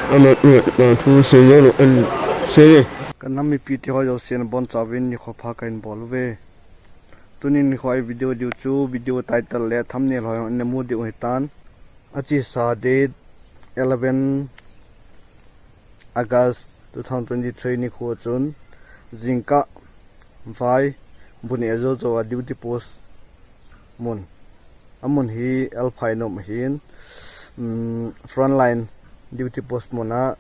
ama ma thu se yo an se kan nami pi ti ho yo sen bon chawin ni kho pha kain bol ve tunin khoi video diu chu video title le thumbnail ho ne mu diu hitan achi sa date 11 August 2023 ni kho chun jingka vai buni azo zo duty post mun amun hi alphinom hin front line duty post mona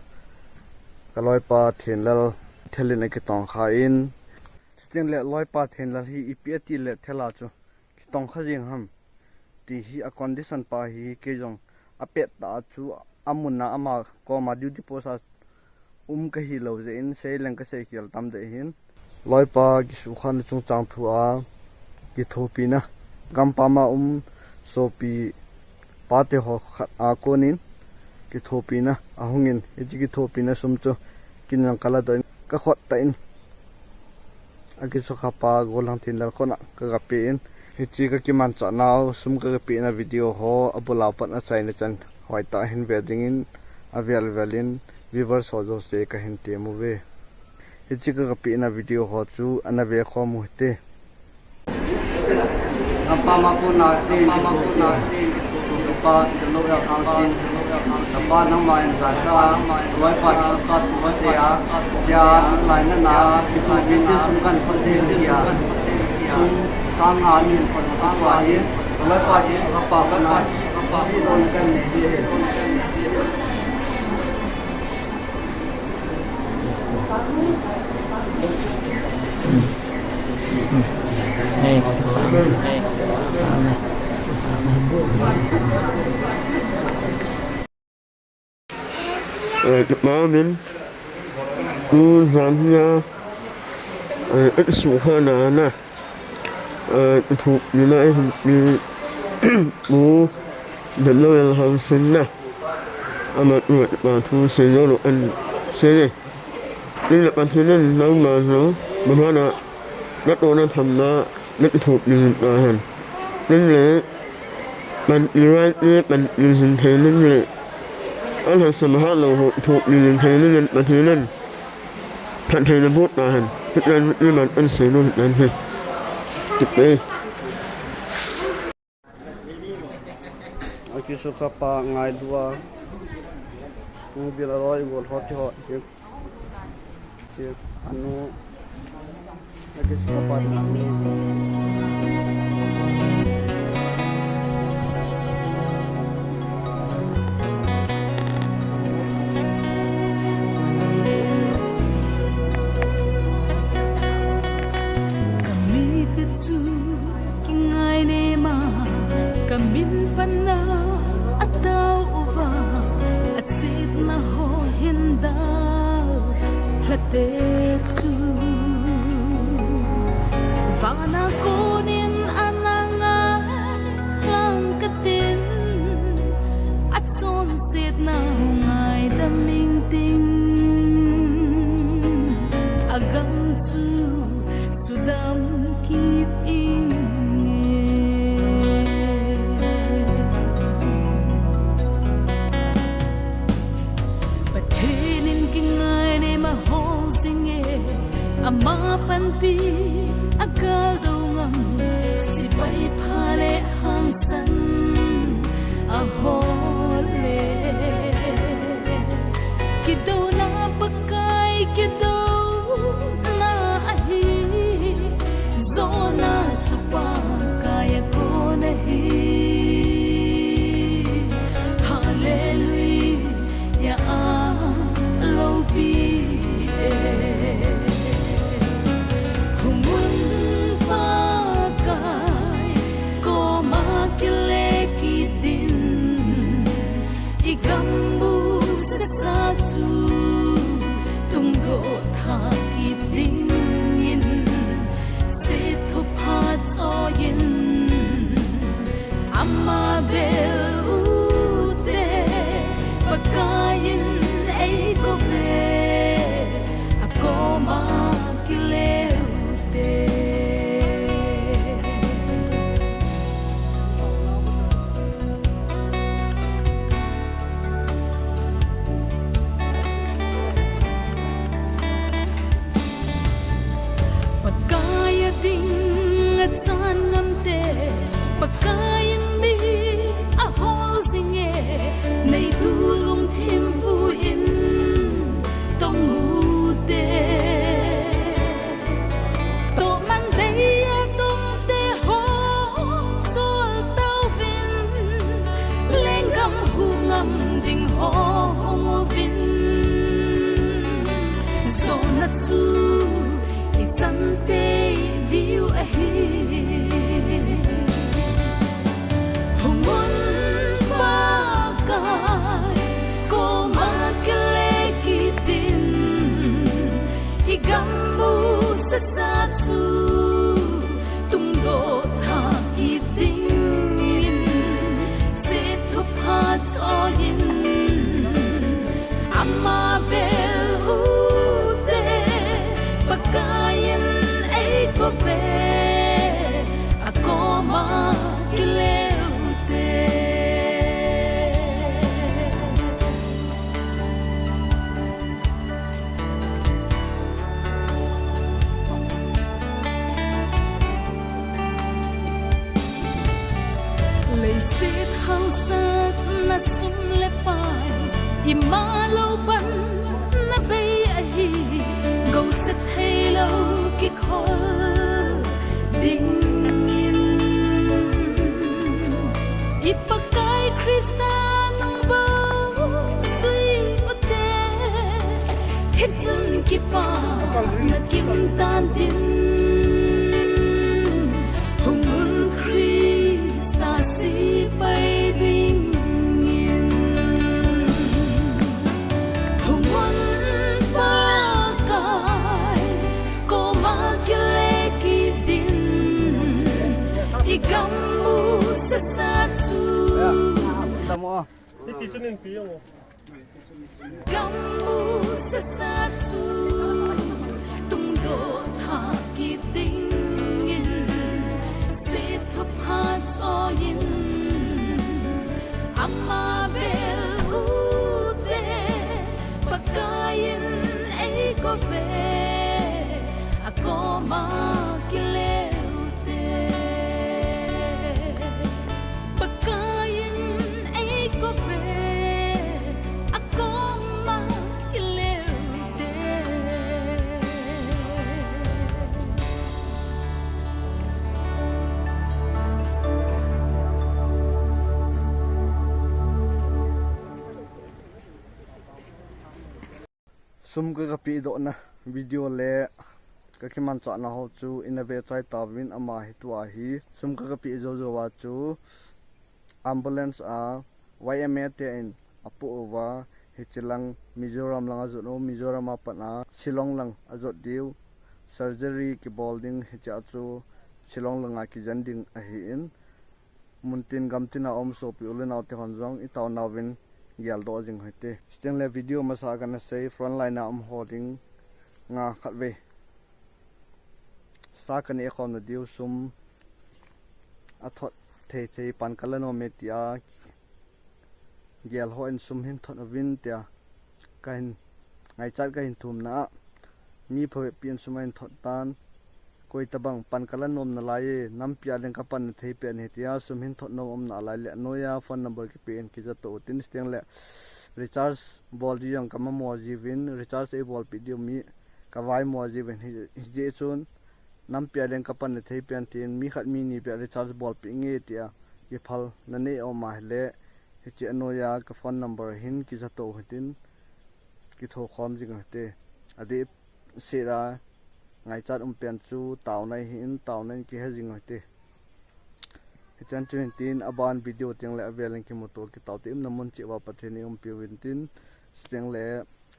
kaloi pa thenlal thelin ke tong kha in sten le loi pa thenlal hi ipt le thela chu tong kha jing ham ti hi a condition pa hi ke jong apet ta chu amuna ama ko ma duty post a ka hi lo je in sei lang ka sei khial tam de hin loi pa ki su khan chung chang thu a ki thopi na gam pa ma sopi pa te ho a konin ki thopi na ahungin eji ki thopi na sum chu kinang kala do ka khot ta in aki so khapa golang tin dal kona ka gapi in eji ka ki man cha naw sum ka gapi na video ho abula pat na chai na chan hoi ta hin wedding in avial valin viewers ho jo se ka hin te mu ve eji ka gapi na video ho chu ana ve kho mu te apa mapuna pa lo ya khasin apa nang main zata wai pa ka tu se ya lai na ki tu bin de sum kan phol de ya sum sang an min phol ta wa ye wai pa ji apa na apa on kan ne de Mamin Zania Suhana na thu ni na mi mu the loyal housing na ama ma thu se yo an se ni la pan thi nen nang ma no ma na na to na tham na na thu ni na han nen le man right man using nen le anh hay xem hát lâu hội thuộc nhìn thấy nên mà thế nên thận thấy nó bút mà hẳn thực ra như mà anh sẽ luôn anh hay thực tế aki so khapa ngai dua mu bila roi gol hot hot che anu aki so khapa Kamin pana ataw uva asid na ho hindal hatetsu vana kunin anangay langkatin at sonsit na ngay daming ting agam tsu sudam kit ing ama panpi agal dongam si pai phale hangsan ahole kido na pakai kido na ahi zona chupa kaya ko nahi hallelujah alopi igambu sesatu tunggo thakidingin sethupat oyin at san ngam te pagkain mi a hol singe nay tulong timpu in tong ute to man day tong te ho sol tao vin lengam hu ngam ding ho mo vin zonatsu sante diu ahi humun pakai ko makele kitin igambu sasatsu tungdo tha kitin se thupa choyin amma bel ute pagkain ay ko ve ako makileute leisit hausat na sumlepay imalaw ban na bay ahi go sa hello ki khol ding in ipagkay Krista ng bao sui ute hitsun ki pa na kimtan din humun Krista si pai ding in humun igambu sasatsu gambu sasatsu tungdo tha kitingin se thupa choyin amma bel ute pagkain ay ko ve ako makileute pagkain ay ko ve ako makileute sum ka kapi do na video le ka kiman cha na ho chu in a ve chai tawin ama hi tu a hi sum ka kapi zo zo wa chu ambulance a YMA te in apu wa hichilang Mizoram lang azot no Mizoram apana Shillong lang azot diu surgery ki bolding hicha chu Shillong lang a ki janding a hi in muntin gamtina om so pi ulen autte honjong I taw nawin gyal do jing hoite steng le video ma sa kana sei front line na am holding nga khatwe sa kan e khom na diu sum athot thei thei pan kalano metia gyal ho in sum hin thot win tia kain ngai chat ka hin thum na mi phe pian sumain thot tan koi tabang pan kalanom na lai nam pia leng ka pan thei pe ne tia sum hin thot no om na lai le noya phone number ki pen ki ja to tin steng le recharge bol ji yang kama mo ji win recharge e bol video mi ka vai mo ji win hi je chun nam pia leng ka pan thei pen tin mi khat mi ni pe recharge bol pi nge tia ki phal na ne o ma le hi che noya ka phone number hin ki ja to hitin ki tho khom ji ga te ade sera ngai chat pen chu taw nai hin taw nai ki hajing hote chan 20 aban video teng le aveleng ki motor ki taw tim namun che wa patheni piwin tin steng le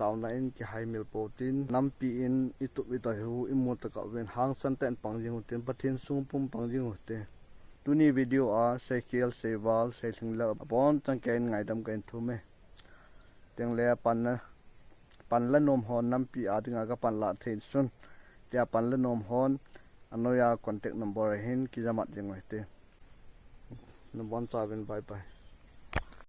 taw nai ki high mil potin nam pi in itu ita hu imot ka wen hang san ten pangjing tin pathin sung pum pangjing hote tuni video a cycle sewal sailing la bon tang kain ngai dam kain thume teng le pan la nom hon nam pi adinga ka pan la thein sun tia pan la nom hon anoya contact number hin ki jamat jeng hote no bon cha ben bye bye